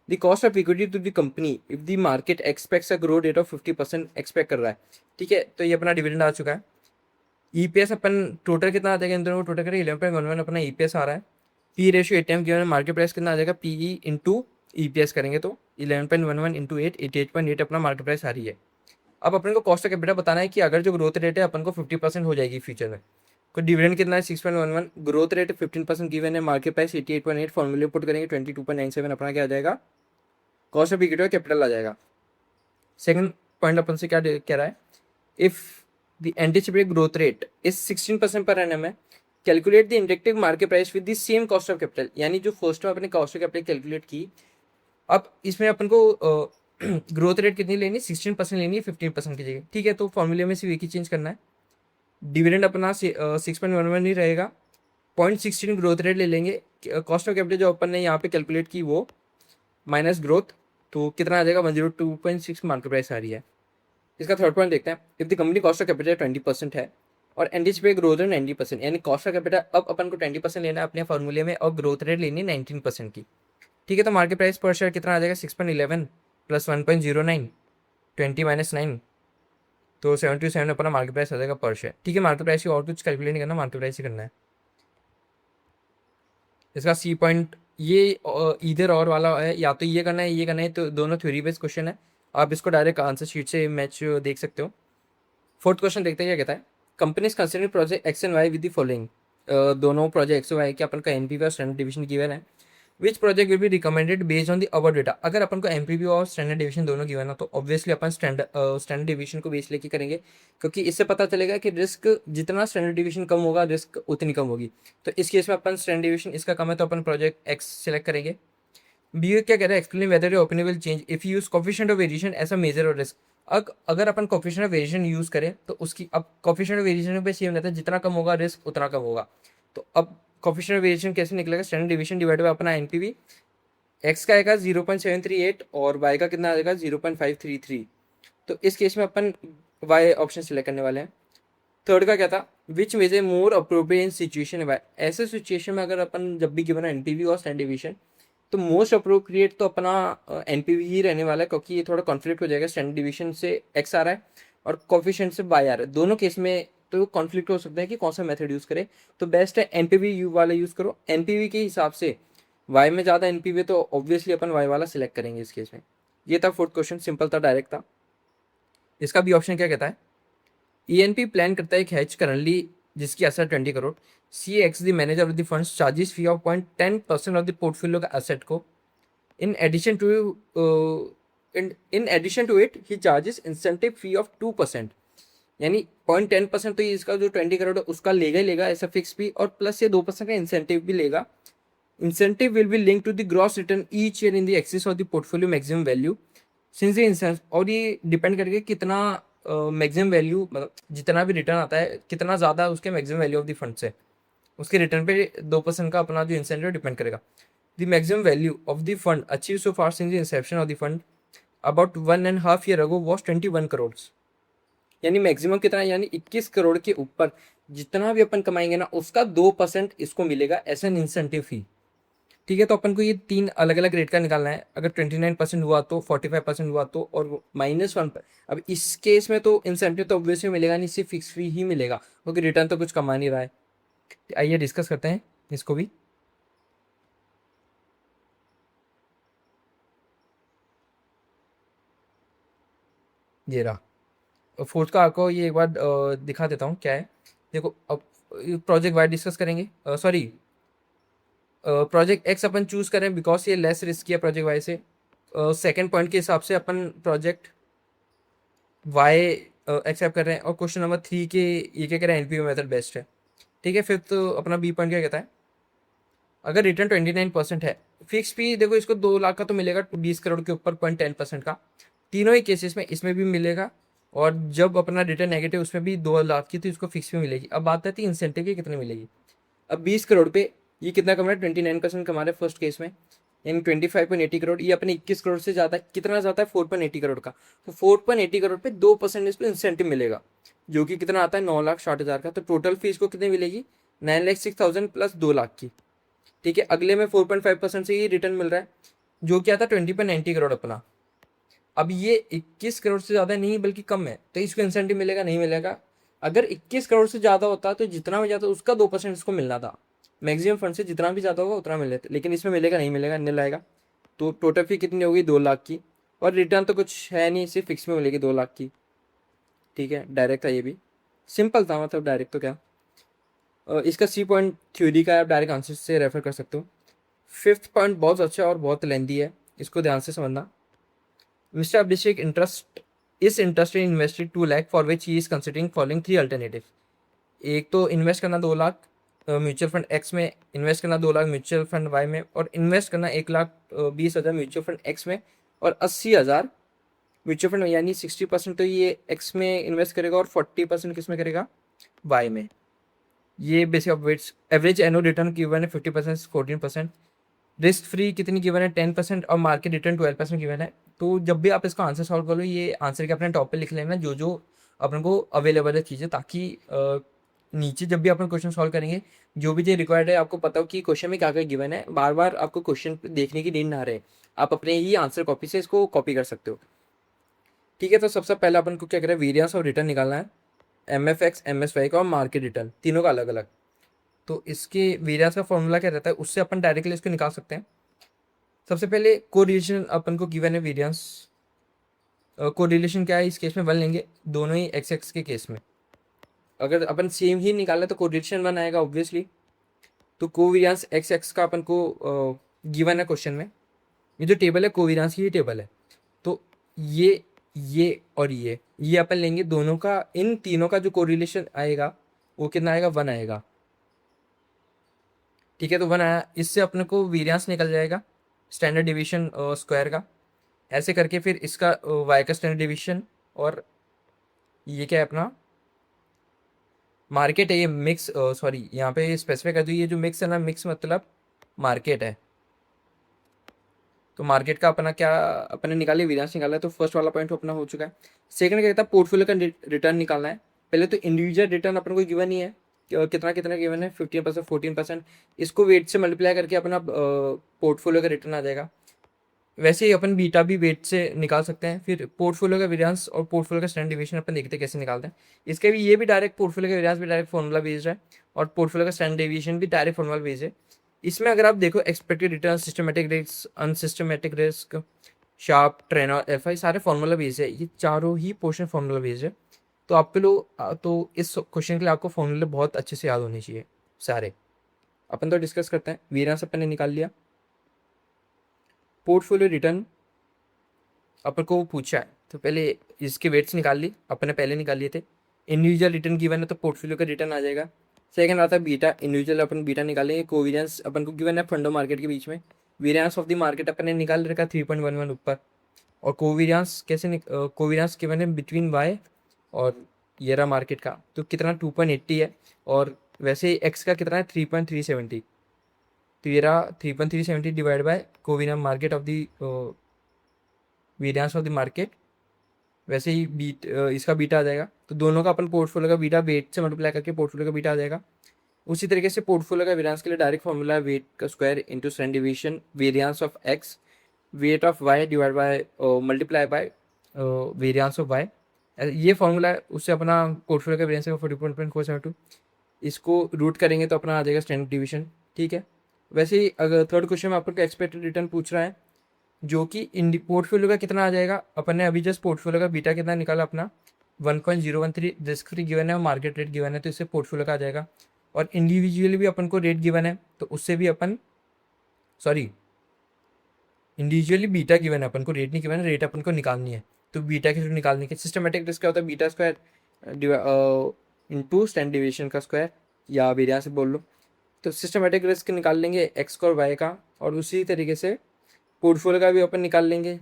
the cost of equity to the company if the market expects a grow rate of 50% expect कर रहा है। ठीक है, तो ये अपना डिविडेंड आ चुका है। ईपीएस अपन टोटल कितना आ जाएगा, इन दोनों को टोटल करें 11.11 अपना ईपीएस आ रहा है। पी रेशियो 8 टाइम गिवन है, मार्केट प्राइस कितना आ जाएगा, पीई इंटू ईपीएस करेंगे तो 11.11 इंटू 8, 88.8 अपना मार्केट प्राइस आ रही है। अब अपन को कॉस्ट ऑफ कैपिटल बताना है कि अगर जो ग्रोथ रेट है अपन को 50% हो जाएगी फ्यूचर में, तो डिविडेंड कितना है 6.11, ग्रोथ रेट 15% गिवन है, मार्केट प्राइस 88.8, फॉर्मूले पुट करेंगे 22.97, अपना क्या आ जाएगा, कॉस्ट ऑफ इक्विटी कैपिटल आ जाएगा। सेकंड पॉइंट अपन से क्या कह रहा है, if the anticipated growth rate is 16% पर एनम है, calculate the indicative market price with the same cost of capital, यानी जो फर्स्ट में अपने कॉस्ट ऑफ कैपिटल कैलकुलेट की, अब इसमें अपन को ग्रोथ रेट कितनी लेनी है, 16% लेनी है 15% की जगह। ठीक है, तो फॉर्मूले में सिर्फ एक ही चेंज करना है, डिविडेंड अपना 6.11 ही रहेगा, 0.16 ग्रोथ रेट ले लेंगे, कॉस्ट ऑफ कैपिटल जो अपन ने यहाँ पे कैलकुलेट की वो माइनस ग्रोथ, तो कितना आ जाएगा, 102.6 मार्केट प्राइस आ रही है। इसका थर्ड पॉइंट देखते हैं, if the company cost of capital 20% है और एंटिसिपेटेड ग्रोथ रेट 90%, यानी कॉस्ट ऑफ कैपिटल अब अपन को 20% लेना है अपने फॉर्मूले में, और ग्रोथ रेट लेनी है 19% की। ठीक है, तो मार्केट प्राइस पर शेयर कितना आ जाएगा, 6.11 प्लस 1.09, 20 - 9, तो 77 अपना मार्केट प्राइस आ जाएगा पर शेयर। ठीक है, मार्केट प्राइस की और कुछ कैलकुलेट नहीं करना, मार्केट प्राइस ही करना है। इसका सी पॉइंट ये इधर और वाला है, या तो ये करना है ये करना है, तो दोनों थ्योरी बेस्ड क्वेश्चन है, आप इसको डायरेक्ट आंसर शीट से मैच देख सकते हो। फोर्थ क्वेश्चन देखते हैं क्या कहता है, company is considering project X and Y with the following, दोनों प्रोजेक्ट एक्स वाई के अपन का एनपीवी और स्टैंडर्ड डिवीजन गिवन है, which project will be recommended based on the our data. अगर अपन को एमपीवी और स्टैंडर्ड डिवीजन दोनों गिवन है, तो ऑब्वियसली अपन स्टैंडर्ड डिवीजन को बेस लेके करेंगे, क्योंकि इससे पता चलेगा कि रिस्क जितना स्टैंडर्ड डिवीजन कम होगा, रिस्क उतनी कम होगी। तो इस केस में अपन स्टैंडर्ड डिवीजन इसका कम है, तो अपन प्रोजेक्ट एक्स सेलेक्ट करेंगे। बी क्या कह रहा है, explain whether your opinion will change if you use coefficient of variation as a measure और रिस्क। अगर अपन कोफिशिएंट ऑफ वेरिएशन यूज करें तो उसकी, अब कोफिशिएंट ऑफ वेरिएशन पे सेम रहता है, जितना कम होगा रिस्क उतना कम होगा। तो अब कोफिशिएंट ऑफ वेरिएशन कैसे निकलेगा, स्टैंडर्ड डिवीजन डिवाइड बाय अपना एनपीवी, एक्स का आएगा 0.738 और वाई का कितना आएगा 0.533। तो इस केस में अपन वाई ऑप्शन सिलेक्ट करने वाले हैं। थर्ड का क्या था, which measure more appropriate in situation Y, ऐसे सिचुएशन में अगर अपन जब भी गिवन एनपीवी और स्टैंडर्ड डिवीजन, तो मोस्ट अप्रोप्रिएट तो अपना एनपीवी ही रहने वाला है, क्योंकि ये थोड़ा कॉन्फ्लिक्ट हो जाएगा, स्टैंडर्ड डिवीजन से एक्स आ रहा है और कोफिशिएंट से वाई आ रहा है, दोनों केस में तो कॉन्फ्लिक्ट हो सकता है कि कौन सा मेथड यूज़ करें। तो बेस्ट है एनपीवी यू वाला यूज़ करो, एनपीवी के हिसाब से वाई में ज़्यादा एनपीवी, तो ऑब्वियसली अपन वाई वाला सिलेक्ट करेंगे इस केस में। ये था फोर्थ क्वेश्चन, सिंपल था, डायरेक्ट था। इसका भी ऑप्शन क्या कहता है, ईएनपी प्लान करता है एक हैच करंटली जिसकी asset 20 crore, C X the manager of the funds charges fee of 0.10% of the portfolio का एसेट को, in addition to in addition to it he charges incentive fee of 2%, यानी 0.10% तो ये इसका जो 20 करोड़ है उसका लेगा ही लेगा ऐसा फिक्स भी, और प्लस ये 2% का इंसेंटिव भी लेगा। Incentive will be link to the gross return each year in the excess of the portfolio maximum value since the inception, और ये डिपेंड करके कितना मैक्सिमम वैल्यू, मतलब जितना भी रिटर्न आता है कितना ज़्यादा उसके maximum value of the fund से, उसके रिटर्न पे 2% का अपना जो इंसेंटिव डिपेंड करेगा। The maximum value of the fund achieve so far since the Inception of the fund about 1.5 year ago was 21 crore. यानी मैक्सिमम कितना है, यानी 21 करोड़ के ऊपर जितना भी अपन कमाएंगे ना उसका 2% इसको मिलेगा एज एन इंसेंटिव फी। ठीक है, तो अपन को ये तीन अलग अलग रेट का निकालना है। अगर 29% हुआ तो, 45% हुआ तो, और -1 पर। अब इस केस में तो इंसेंटिव तो ऑब्वियसली मिलेगा नहीं, सिर्फ फिक्स फी ही मिलेगा क्योंकि रिटर्न तो कुछ कमा नहीं रहा है। आइए डिस्कस करते हैं इसको भी। ये रहा फोर्थ का, आपको ये एक बार दिखा देता हूँ क्या है। देखो अब प्रोजेक्ट वाइज डिस्कस करेंगे, sorry project x upon choose करें बिकॉज ये लेस रिस्की है प्रोजेक्ट वाई से। सेकंड पॉइंट के हिसाब से अपन प्रोजेक्ट वाई एक्सेप्ट कर रहे हैं, और क्वेश्चन नंबर 3 के ये क्या कह रहे हैं, एनपीवी मेथड बेस्ट है। ठीक है, फिफ्थ अपना बी पॉइंट क्या कहता है, अगर रिटर्न 29% है, फिक्स फी देखो इसको 2 लाख का तो मिलेगा 20 करोड़ के ऊपर 0.10% का, तीनों ही केसेस में इसमें भी मिलेगा। और जब अपना रिटर्न नेगेटिव उसमें भी 2 लाख की, तो इसको फिक्स फी मिलेगी। अब बात आती है इंसेंटिव की कितनी मिलेगी। अब 20 करोड़ पे ये कितना कमा रहा है, 29% कमा रहे हैं फर्स्ट केस में, यानी 25.80 करोड़। ये अपने 21 करोड़ से ज़्यादा, कितना ज़्यादा है, 4.80 करोड़ का। तो 4.80 करोड़ पे 2% इसको इंसेंटिव मिलेगा, जो कि कितना आता है, 9,60,000 का। तो टोटल फीस को कितनी मिलेगी, 9,06,000 प्लस 2 लाख की। ठीक है, अगले में 4.5% से ही रिटर्न मिल रहा है, जो कि आता है 20.90 करोड़ अपना। अब ये 21 करोड़ से ज़्यादा नहीं बल्कि कम है, तो इसको इंसेंटिव मिलेगा नहीं मिलेगा। अगर 21 करोड़ से ज़्यादा होता तो जितना भी ज़्यादा उसका 2% इसको मिलना था। मैक्सिमम फंड से जितना भी ज़्यादा होगा उतना मिले, लेकिन इसमें मिलेगा नहीं मिलेगा, नील आएगा। तो टोटल फी कितनी होगी, 2 लाख की। और रिटर्न तो कुछ है नहीं, सिर्फ फिक्स में मिलेगी 2 लाख की। ठीक है, डायरेक्ट था ये भी, सिंपल था, मतलब डायरेक्ट तो क्या। इसका सी पॉइंट थ्योरी का आप डायरेक्ट आंसर से रेफर कर सकते हो। फिफ्थ पॉइंट बहुत अच्छा और बहुत लेंदी है, इसको ध्यान से समझना। Mister Abhishek interest is interested in investing 2 lakh for which he is considering following 3 alternative. एक तो इन्वेस्ट करना 2 लाख म्यूचुअल फंड एक्स में, इन्वेस्ट करना 2 लाख म्यूचुअल फंड वाई में, और इन्वेस्ट करना 1,20,000 म्यूचुअल फंड एक्स में, और 80,000 म्यूचुअल फंड में। यानी 60% तो ये एक्स में इन्वेस्ट करेगा और 40% किस में करेगा, वाई में। ये basic average annual return given है 50%, 14%। रिस्क फ्री कितनी गिवन है, 10%, और मार्केट रिटर्न 12% गिवन है। तो जब भी आप इसका आंसर सॉल्व करो, ये आंसर के अपने टॉप पे लिख लेना जो जो अपन को अवेलेबल है चीज़ें, ताकि नीचे जब भी अपन क्वेश्चन सॉल्व करेंगे, जो भी चीज़ रिक्वायर्ड है आपको पता हो कि क्वेश्चन में क्या क्या गिवन है, बार बार आपको क्वेश्चन देखने की नीड ना रहे, आप अपने ही आंसर कॉपी से इसको कॉपी कर सकते हो। ठीक है, तो सबसे पहले अपन को क्या करें, वेरियंस और रिटर्न निकालना है, M F X M S Y का और मार्केट रिटर्न, तीनों का अलग अलग। तो इसके वेरियंस का फॉर्मूला क्या रहता है, उससे अपन डायरेक्टली इसको निकाल सकते हैं। सबसे पहले कोरिलेशन अपन को गिवन है वेरियंस। कोरिलेशन क्या है, इस केस में 1 लेंगे, दोनों ही एक्स एक्स के केस में। अगर अपन सेम ही निकाले तो कोरिलेशन 1 आएगा ऑब्वियसली। तो कोवेरियंस एक्स एक्स का अपन को गिवन है क्वेश्चन में। ये जो टेबल है कोवेरियंस की ही टेबल है। तो ये और ये अपन लेंगे दोनों का, इन तीनों का जो कोरिलेशन आएगा वो कितना आएगा, 1 आएगा। ठीक है, तो 1 आया, इससे अपने को वेरियंस निकल जाएगा स्टैंडर्ड डिवीजन स्क्वायर का। ऐसे करके फिर इसका वाई का स्टैंडर्ड डिवीजन, और ये क्या है अपना मार्केट है, ये मिक्स, सॉरी यहाँ पे स्पेसिफाई कर दो, ये जो मिक्स है ना, मिक्स मतलब मार्केट है। तो मार्केट का अपना क्या, अपने निकाले वेरियंस निकाला है, तो फर्स्ट वाला पॉइंट अपना हो चुका है। सेकंड क्या कहता है, पोर्टफोलियो का रिटर्न निकालना है। पहले तो इंडिविजुअल रिटर्न अपन को गिवन ही है, कितना कितना गिवन है, 15%, 14%। इसको वेट से मल्टीप्लाई करके अपना पोर्टफोलियो का रिटर्न आ जाएगा। वैसे ही अपन बीटा भी वेट से निकाल सकते हैं। फिर पोर्टफोलियो का वेरियंस और पोर्टफोलियो का स्टैंडर्ड डिवीजन अपन देखते हैं कैसे निकालते हैं। इसके भी ये भी डायरेक्ट पोर्टफोलियो का वेरियंस भी डायरेक्ट फॉर्मूला बेस्ड है, और पोर्टफोलियो का स्टैंडर्ड डिवीजन भी डायरेक्ट फॉर्मूला बेस्ड है। इसमें अगर आप देखो expected return, systematic risk, unsystematic risk, sharp, train और एफ आई, सारे फॉर्मूला बेस्ड है। ये चारों ही पोर्शन फॉर्मूला बेस्ड है। तो आपके लोग तो इस क्वेश्चन के लिए आपको फॉर्मूले बहुत अच्छे से याद होने चाहिए सारे। अपन तो डिस्कस करते हैं, वेरियंस अपन ने निकाल लिया, पोर्टफोलियो रिटर्न अपन को पूछा है, तो पहले इसके वेट्स निकाल ली, अपन ने पहले निकाल लिए थे। इंडिविजुअल रिटर्न गिवन है तो पोर्टफोलियो का रिटर्न आ जाएगा। सेकंड आता है बीटा, इंडिविजुअल अपन बीटा निकालेंगे। कोवेरियंस अपन को गिवन है फंडो मार्केट के बीच में, वेरियंस ऑफ द मार्केट अपन ने निकाल रखा 3.11 ऊपर, और कोवेरियंस कोवेरियंस गिवन है बिटवीन वाई और ये रहा मार्केट का, तो कितना 2.80 है, और वैसे एक्स का कितना है 3.370, तो ये रहा 3.370 divide by covariance market of the variance of the market, वैसे ही इसका बीटा आ जाएगा। तो दोनों का अपन पोर्टफोलियो का बीटा वेट से मल्टीप्लाई करके पोर्टफोलियो का बीटा आ जाएगा। उसी तरीके से पोर्टफोलियो का वेरियंस के लिए डायरेक्ट फॉर्मूला है वेट का square into standard division variance of X, weight of Y divide by multiply by variance of Y. ये फॉर्मूला है, उससे अपना पोर्टफोलियो का वेरियंस है 40.472, इसको रूट करेंगे तो अपना आ जाएगा स्टैंडर्ड डिवीजन। ठीक है, वैसे ही अगर थर्ड क्वेश्चन में आपको एक्सपेक्टेड रिटर्न पूछ रहा है, जो कि पोर्टफोलियो का कितना आ जाएगा, अपन ने अभी जस्ट पोर्टफोलियो का बीटा कितना निकाला अपना 1.013, रिस्क फ्री गिवन है और मार्केट रेट गिवन है, तो इससे पोर्टफोलियो का आ जाएगा। और इंडिविजुअली भी अपन को रेट गिवन है, तो उससे भी अपन इंडिविजुअली बीटा गिवन है, अपन को रेट नहीं गिवन है, रेट अपन को निकालनी है, तो बीटा के थ्रू निकालने के सिस्टमेटिक रिस्क क्या होता है, beta square into standard deviation का स्क्वायर, या वेरियंस से बोल लो। तो सिस्टमेटिक रिस्क निकाल लेंगे एक्स का और वाई का, और उसी तरीके से पोर्टफोलियो का भी अपन निकाल लेंगे।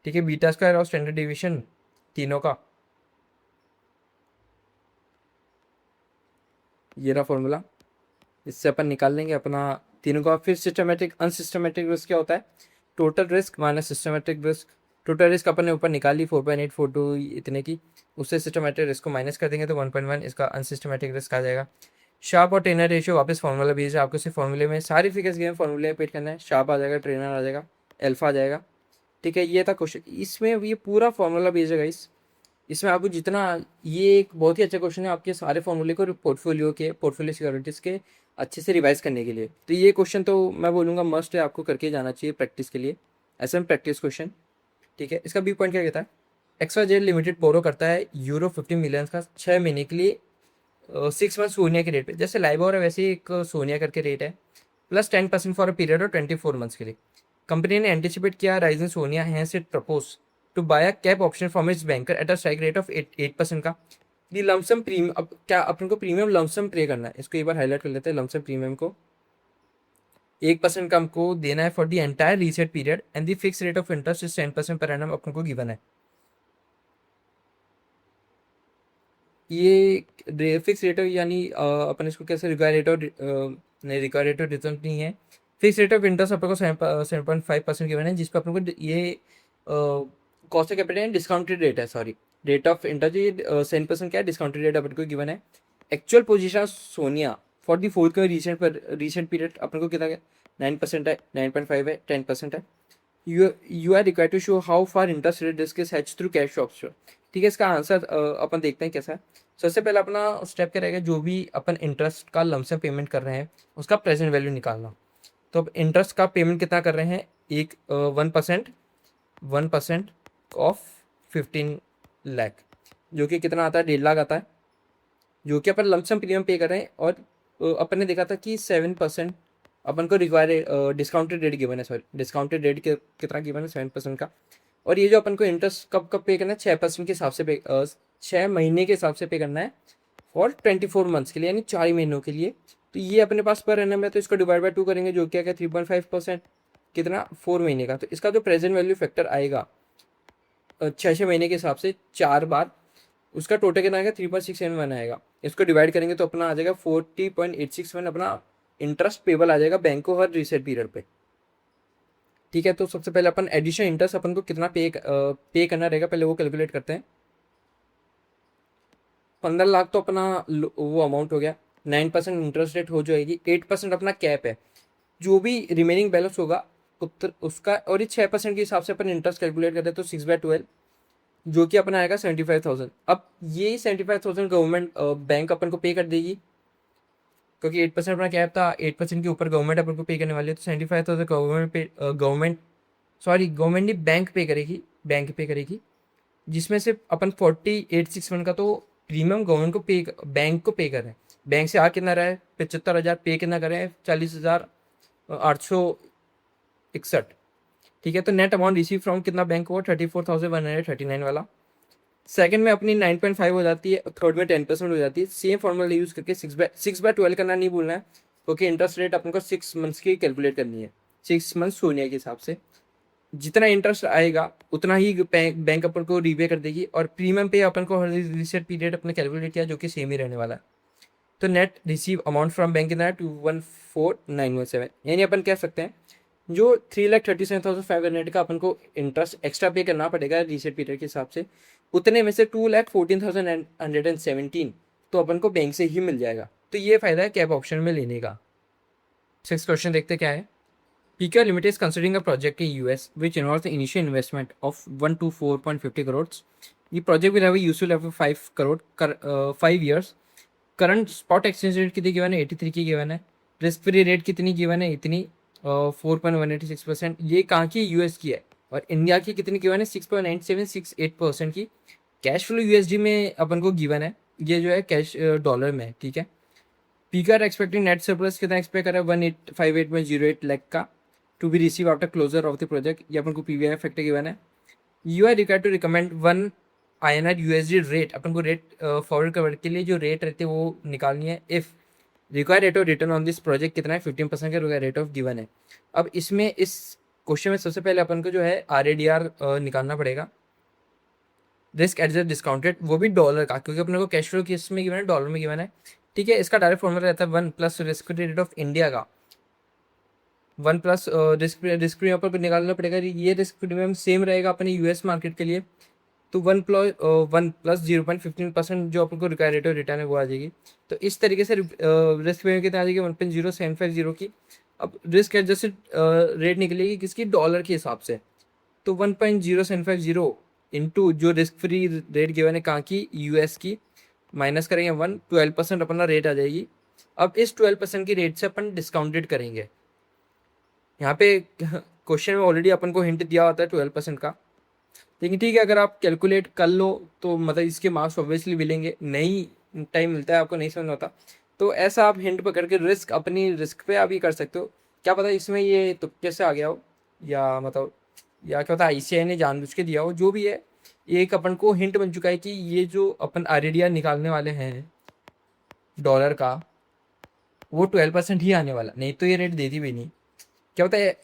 ठीक है, बीटा स्क्वायर और स्टैंडर्ड डिविएशन तीनों का, ये रहा फॉर्मूला, इससे अपन निकाल लेंगे अपना तीनों का। फिर सिस्टमेटिक अनसिस्टमेटिक रिस्क क्या होता है, total risk minus systematic risk. Total risk अपन ने ऊपर निकाली 4.842 इतने की, उससे सिस्टमेटिक रिस्क को माइनस कर देंगे तो 1.1 इसका अनसिस्टमेटिक रिस्क आ जाएगा। शार्प और ट्रेनर रेशियो वापस फॉर्मूला भेज है आपको, सिर्फ फॉर्मूले में सारी फिगर्स गए फॉर्मूले पेट करना है, शार्प आ जाएगा, ट्रेनर आ जाएगा, अल्फा आ जाएगा। ठीक है, ये था क्वेश्चन, इसमें ये पूरा फॉर्मूला भेजेगा इसमें आपको जितना, ये एक बहुत ही अच्छा क्वेश्चन है आपके सारे फॉर्मूले को पोर्टफोलियो सिक्योरिटीज़ के अच्छे से रिवाइज करने के लिए। तो ये क्वेश्चन तो मैं बोलूँगा मस्ट है, आपको करके जाना चाहिए प्रैक्टिस के लिए, ऐसा में प्रैक्टिस क्वेश्चन। ठीक है, इसका बी पॉइंट क्या कहता है, XYZ लिमिटेड बोरो करता है €50 मिलियन का 6 महीने के लिए 6 मंथ सोनिया के रेट पे, जैसे लाइबोर है वैसे ही एक सोनिया करके रेट है, plus 10% for a period of 24 months के लिए। कंपनी ने एंटिसिपेट किया rising SONIA has it propose to buy a cap option from its banker at a strike rate of 8% का। दी लमसम प्रीमियम, अब क्या अपन को प्रीमियम लमसम पे करना है, इसको एक बार हाईलाइट कर लेते हैं। लमसम प्रीमियम को 1% का हमको देना है for the entire reset period, and the fix rate of interest is 10% per annum अपन को गिवन है। ये फिक्स रेट ऑफ यानी अपन इसको कैसे रिक्वायर रेट ऑफ नहीं, रिक्वायर रेट ऑफ रिटर्न नहीं है, फिक्स रेट ऑफ इंटरेस्ट अपन को 7.5% गिवन है, जिस पर अपन को ये cost of capital discounted rate है, सॉरी रेट ऑफ इंटरेस्ट, ये 7% क्या है, डिस्काउंटेड रेट अपन को गिवन है। Actual position SONIA for the fourth का रीसेंट पीरियड अपन को कितना है, 9% है, 9.5 है, 10% है। You are required to show how far interest rate risk is hedged through cash option. ठीक है, इसका आंसर अपन देखते हैं कैसा है। सबसे पहले अपना स्टेप क्या रहेगा, जो भी अपन इंटरेस्ट का लमसम पेमेंट कर रहे हैं उसका प्रेजेंट वैल्यू निकालना। तो अब इंटरेस्ट का पेमेंट कितना कर रहे हैं, एक 1% ऑफ 15 लाख, जो कि कितना आता है, 1.5 लाख आता है, जो कि अपन लमसम प्रीमियम पे कर रहे हैं। और अपन ने देखा था कि 7% अपन को रिक्वायर डिस्काउंटेड रेट गिवन है, सॉरी डिस्काउंटेड रेट कितना गिवन है, 7% का। और ये जो अपन को इंटरेस्ट कब कब पे करना है, 6% के हिसाब से पे 6 महीने के हिसाब से पे करना है फॉर 24 मंथ्स के लिए, यानी 4 महीनों के लिए। तो ये अपने पास पर एनम है, तो इसको डिवाइड बाय 2 करेंगे, जो क्या 3.5%, कितना 4 महीने का। तो इसका जो प्रेजेंट वैल्यू फैक्टर आएगा 6 महीने के हिसाब से 4 बार, उसका टोटल कितना आएगा 3.671 आएगा। इसको डिवाइड करेंगे तो अपना आ जाएगा 40.861 अपना इंटरेस्ट पेबल आ जाएगा बैंक को हर रीसेट पीरियड पे। ठीक है, तो सबसे पहले अपन एडिशन इंटरेस्ट अपन को कितना पे करना रहेगा, पहले वो कैलकुलेट करते हैं। 15 लाख तो अपना वो अमाउंट हो गया, 9% इंटरेस्ट रेट हो जाएगी, 8% अपना कैप है, जो भी रिमेनिंग बैलेंस होगा उत्तर उसका, और ये 6% के हिसाब से अपन इंटरेस्ट कैलकुलेट करते हैं, तो 6/12, जो कि अपना आएगा 75,000। अब ये 75,000 गवर्नमेंट बैंक अपन को पे कर देगी, क्योंकि 8% अपना कैप था, 8% के ऊपर गवर्नमेंट अपन को पे करने वाली है, तो 75,000 गवर्नमेंट ही बैंक पे करेगी, जिसमें से अपन 4861 का तो प्रीमियम गवर्नमेंट को बैंक को पे कर रहे हैं। बैंक से आ कितना रहा है, 75,000, पे कितना कर रहे हैं, 40,861। ठीक है, तो नेट अमाउंट रिसीव फ्रॉम कितना बैंक को, 34,139 वाला। सेकंड में अपनी 9.5 हो जाती है, थर्ड में 10% हो जाती है। सेम फॉर्मूला यूज़ करके 6/12 करना नहीं भूलना है, क्योंकि इंटरेस्ट रेट अपन को 6 मंथ्स की कैलकुलेट करनी है, 6 मंथ्स सोनिया के हिसाब से। जितना इंटरेस्ट आएगा उतना ही बैंक अपन को रीपे कर देगी, और प्रीमियम पे अपन को हर रीसेट पीरियड अपने कैलकुलेट किया जो कि सेम ही रहने वाला है। तो net receive amount from bank in 214,917, यानी अपन कह सकते हैं जो 3,37,500 का अपन को इंटरेस्ट एक्स्ट्रा पे करना पड़ेगा रीसेट पीरियड के हिसाब से, उतने में से 2,14,117 तो अपन को बैंक से ही मिल जाएगा। तो ये फायदा है कैप ऑप्शन में लेने का। 6 क्वेश्चन देखते क्या है। PKR Limited is considering a project in US which involves the initial investment of 1 to 4.50 crores. The project will have a useful life of 5 crore 5 years. Current spot exchange rate कितनी given है, 83 की given है। Risk free rate कितनी given है, इतनी 4.186%। ये कहाँ की, यूएस की है। और इंडिया की कितनी गिवन है, 6.9768% की। कैश फ्लो यूएसडी में अपन को गिवन है, ये जो है कैश डॉलर में है, ठीक है। पीकर एक्सपेक्टिंग नेट सरप्लस कितना एक्सपेक्ट कर रहा है, 1858.08 लाख का, to be receive after closure of the project. ये अपन को पीवीआई फैक्टर गिवन है। You are required to recommend 1 INR USD rate, अपन को रेट फॉरवर्ड कवर के लिए जो रेट रहते हैं वो निकालनी है। If require rate of return on this project कितना है, 15% का रिक्वायर रेट ऑफ गिवन है। अब इसमें इस क्वेश्चन में सबसे पहले अपन को जो है RADR निकालना पड़ेगा, रिस्क एडजस्ट डिस्काउंटेड, वो भी डॉलर का, क्योंकि अपने को कैश फ्लो किस में गिवन है, डॉलर में गिवन है, ठीक है। इसका डायरेक्ट फॉर्मूला रहता है 1 plus risk rate of India का, 1 प्लस रिस्क प्रीमियम पर निकालना पड़ेगा। ये रिस्क प्रीमियम सेम रहेगा अपने यूएस मार्केट के लिए, तो 1 प्लस 0.15% जो अपन को रिक्वायर रेट ऑफ रिटर्न है वो आ जाएगी। तो इस तरीके से रिस्क प्रीमियम कितना आ जाएगी, 1.0750 की। अब रिस्क एडजस्टेड रेट निकलेगी किसकी, डॉलर के हिसाब से। तो 1.0750 इंटू जो रिस्क फ्री रेट गिवन है कहाँ की, यूएस की, माइनस करेंगे 12% अपना रेट आ जाएगी। अब इस 12% की रेट से अपन डिस्काउंटेड करेंगे। यहाँ पे क्वेश्चन में ऑलरेडी अपन को हिंट दिया होता है 12% का, लेकिन ठीक है, अगर आप कैलकुलेट कर लो तो मतलब इसके मार्क्स ऑब्वियसली मिलेंगे। नहीं टाइम मिलता है आपको, नहीं समझ में आता, तो ऐसा आप हिंट पकड़ के रिस्क अपनी रिस्क पे आप ये कर सकते हो। क्या पता इसमें ये तुक्के से आ गया हो, या मतलब या क्या पता ICI ने जानबूझ के दिया हो, जो भी है ये एक अपन को हिंट बन चुका है कि ये जो अपन RADR निकालने वाले हैं डॉलर का, वो 12% ही आने वाला, नहीं तो ये रेट देती भी नहीं। क्या होता है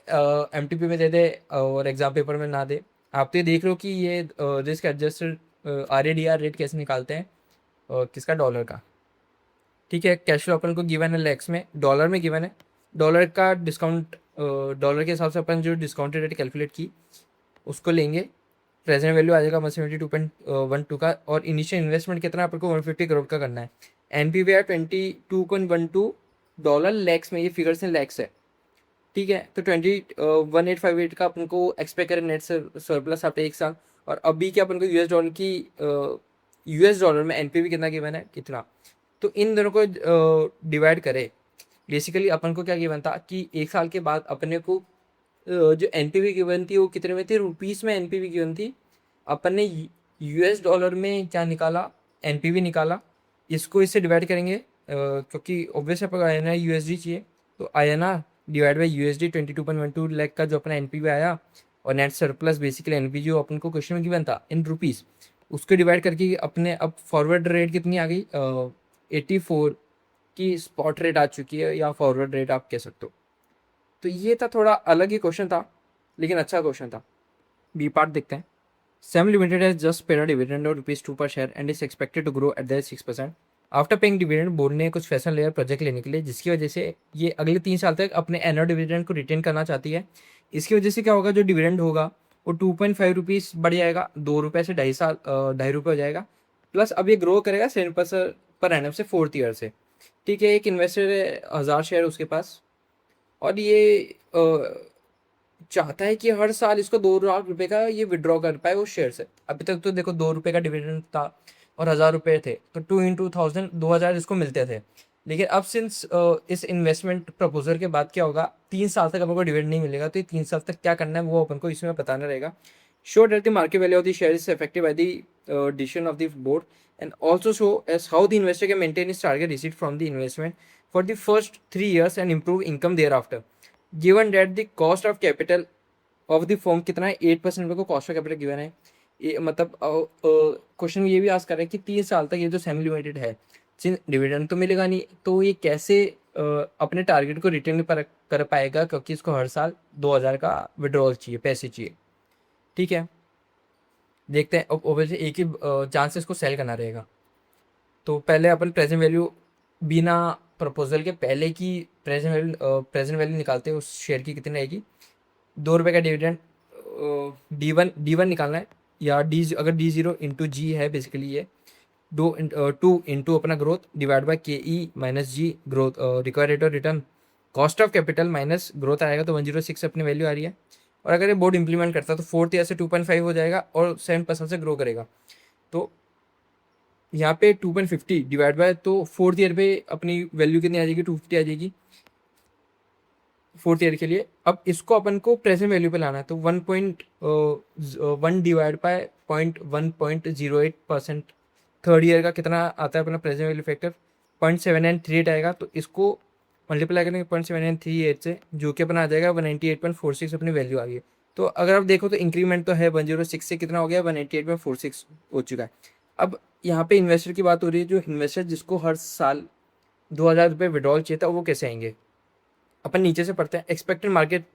MTP में दे दे और एग्जाम पेपर में ना दे। आप तो ये देख रहे हो कि ये रिस्क एडजस्टेड RADR रेट कैसे निकालते हैं, किसका, डॉलर का, ठीक है। कैश फ्लो अपन को गिवन है लैक्स में, डॉलर में गिवन है। डॉलर का डिस्काउंट, डॉलर के हिसाब से अपन जो डिस्काउंटेड रेट कैलकुलेट की उसको लेंगे, प्रेजेंट वैल्यू आ जाएगा 172.12 का। और इनिशियल इन्वेस्टमेंट कितना अपन को 150 करोड़ का करना है। NPV है 22.12 लैक्स में, ये फिगर्स हैं लैक्स है, ठीक है। तो 1858 का अपन को एक्सपेक्ट करें नेट सरप्लस आफ्टर 1 साल। और अभी के अपन को यूएस डॉलर में NPV कितना गिवन है, कितना, तो इन दोनों को डिवाइड करें। बेसिकली अपन को क्या गिवन था कि 1 साल के बाद अपने को जो NPV गिवन थी वो कितने में थी, रुपीस में NPV गिवन थी। अपन ने US डॉलर में क्या निकाला, NPV निकाला। इसको इससे डिवाइड करेंगे, क्योंकि ऑब्वियस अपन INR USD चाहिए, तो INR divide by USD 22.12 lakh का जो अपना NPV आया, और नेट सरप्लस बेसिकली NPV जो अपन को क्वेश्चन में गिवन था इन रुपीस, उसको डिवाइड करके अपने अब फॉरवर्ड रेट कितनी आ गई, 84 की स्पॉट रेट आ चुकी है, या फॉरवर्ड रेट आप कह सकते हो। तो ये था, थोड़ा अलग ही क्वेश्चन था, लेकिन अच्छा क्वेश्चन था। बी पार्ट देखते हैं। Same limited has just paid a dividend of ₹2 per share and is expected to grow at the 6%। After paying dividend, board ने कुछ फैसला लिया प्रोजेक्ट लेने के लिए, जिसकी वजह से ये अगले 3 साल तक अपने एनुअल डिविडेंड को रिटेन करना चाहती है। इसकी वजह से क्या होगा, जो डिविडेंड होगा वो ₹2.5 बढ़ जाएगा, ₹2 से 2.5 हो जाएगा। प्लस अब ये ग्रो करेगा 7% पर एनम से 4th ईयर से, ठीक है। एक इन्वेस्टर है 1000 शेयर उसके पास, और ये चाहता है कि हर साल इसको ₹2 लाख का ये विड्रॉ कर पाए उस शेयर से। अभी तक तो देखो ₹2 का डिविडेंड था और ₹1000 थे, तो 2 into 1000 2000 इसको मिलते थे। लेकिन अब सिंस इस इन्वेस्टमेंट प्रपोजल के बाद क्या होगा, 3 साल तक अपन को डिविडेंड नहीं मिलेगा, तो ये 3 साल तक क्या करना है वो अपन को इसमें बताना रहेगा। Show that the market value of the share is affected by the decision of the board, and also show as how the investor can maintain his target receipt from the investment for the first 3 years and improve income thereafter. Given that the cost of capital of the firm कितना है, 8% मेरे को cost of capital given है, ये मतलब question ये भी ask कर रहा है कि 3 साल तक ये जो सेमी लिमिटेड है, जिन डिविडेंड तो मिलेगा नहीं, तो ये कैसे अपने टारगेट को रिटर्न पर कर पाएगा, क्योंकि इसको हर साल 2,000 का विड्रॉल चाहिए, पैसे चाहिए। ठीक है, देखते हैं। अब ओवरऑल एक ही चांस इसको सेल करना रहेगा। तो पहले अपन प्रेजेंट वैल्यू बिना प्रपोजल के पहले की प्रेजेंट वैल्यू निकालते हैं, उस शेयर की कितनी रहेगी। 2 रुपये का डिविडेंड, डी वन निकालना है, या डी अगर D0 इंटू जी है बेसिकली ये 2 इंटू अपना growth divide by KE minus G, growth required rate of return, cost of capital minus growth आएगा, तो 106 अपनी वैल्यू आ रही है। और अगर ये बोर्ड इंप्लीमेंट करता है तो 4th ईयर से 2.5 हो जाएगा और 7% से ग्रो करेगा। तो यहाँ पे 2.50 डिवाइड बाय, तो 4th ईयर पे अपनी वैल्यू कितनी आ जाएगी, 250 आ जाएगी 4th ईयर के लिए। अब इसको अपन को प्रेजेंट वैल्यू पे लाना है, तो 1.1 डिवाइड बाय 1.08%। 3rd ईयर का कितना आता है अपना प्रेजेंट वैल्यू फैक्टर, 0.7938 आएगा। तो इसको मल्टीप्लाई करेंगे 0.7938 से, जो कि अपना आ जाएगा 198.46 अपनी वैल्यू आ गई है। तो अगर आप देखो तो इंक्रीमेंट तो है 106 से कितना हो गया, 198.46 हो चुका है। अब यहाँ पे इन्वेस्टर की बात हो रही है, जो इन्वेस्टर जिसको हर साल 2,000 रुपये विड्रॉल चाहिए था, वो कैसे आएंगे। अपन नीचे से पढ़ते हैं, एक्सपेक्टेड मार्केट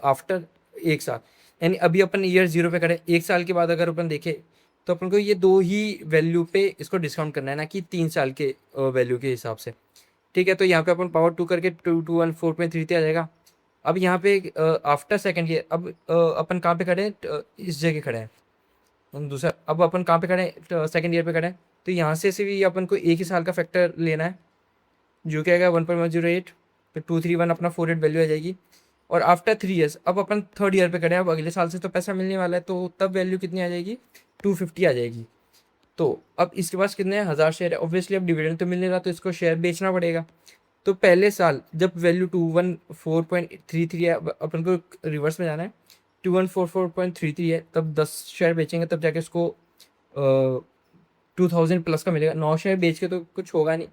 आफ्टर 1 साल, यानी अभी अपन ईयर 0 पे खड़े, 1 साल के बाद अगर अपन देखें तो अपन को ये 2 ही वैल्यू पे इसको डिस्काउंट करना है, ना कि 3 साल के वैल्यू के हिसाब से। ठीक है, तो यहाँ पे अपन पावर 2 करके 214.33 आ जाएगा। अब यहाँ पे आफ्टर सेकेंड ईयर, अब अपन कहाँ पे खड़े हैं, इस जगह खड़े हैं दूसरा। अब अपन कहाँ पे खड़े हैं, सेकेंड ईयर पे खड़े हैं। तो यहाँ से भी अपन को एक ही साल का फैक्टर लेना है, जो क्या आएगा 1.108, फिर 231 अपना 48 वैल्यू आ जाएगी। और आफ्टर 3 ईयर्स, अब अपन 3rd ईयर पे खड़े हैं, अब अगले साल से तो पैसा मिलने वाला है, तो तब वैल्यू कितनी आ जाएगी, 250 आ जाएगी। तो अब इसके पास कितने 1,000 शेयर है, ऑब्वियसली अब डिविडेंड तो मिलने रहा, तो इसको शेयर बेचना पड़ेगा। तो पहले साल जब वैल्यू 214.33 है, अपन को रिवर्स में जाना है, 2144.33 है, तब 10 शेयर बेचेंगे, तब जाके उसको 2,000 प्लस का मिलेगा। 9 शेयर बेच के तो कुछ होगा नहीं,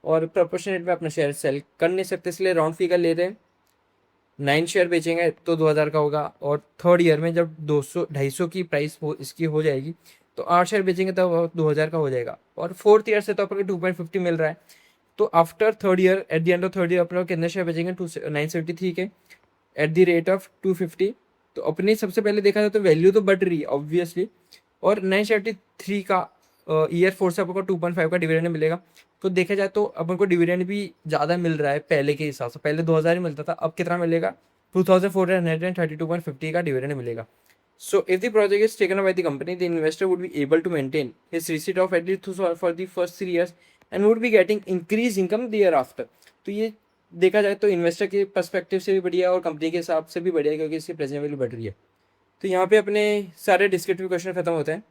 और प्रोपोर्शनेट में अपना शेयर सेल कर नहीं सकते, इसलिए राउंड फिगर ले रहे हैं। 9 शेयर बेचेंगे तो 2,000 का होगा, और 3rd ईयर में जब 250 की प्राइस इसकी हो जाएगी, तो 8 शेयर बेचेंगे तब 2,000 का हो जाएगा। और 4th ईयर से तो अपन को 2.50 मिल रहा है। तो after 3rd year, at the end of 3rd year अपने को कितने शेयर बेचेंगे, 973 के एट द रेट ऑफ 250। तो अपने सबसे पहले देखा जाए तो वैल्यू तो बढ़ रही है ऑब्वियसली, और 973 का ईयर 4 से अपन को 2.5 का डिविडेंड मिलेगा। तो देखा जाए तो अपन को डिविडेंड भी ज़्यादा मिल रहा है पहले के हिसाब से। पहले 2,000 ही मिलता था, अब कितना मिलेगा, 2,432.50 का डिविडेंड मिलेगा। So if the project is taken by the company, the investor would be able to maintain his receipt of at least for the first 3 years and would be getting increase income the year after. तो ये देखा जाए तो investor के perspective से भी बढ़िया है और कंपनी के हिसाब से भी बढ़िया है, क्योंकि इसकी प्रेजेंट वैल्यू बढ़ रही है। तो यहाँ पे अपने सारे डिस्क्रिप्टिव क्वेश्चन खत्म होते हैं।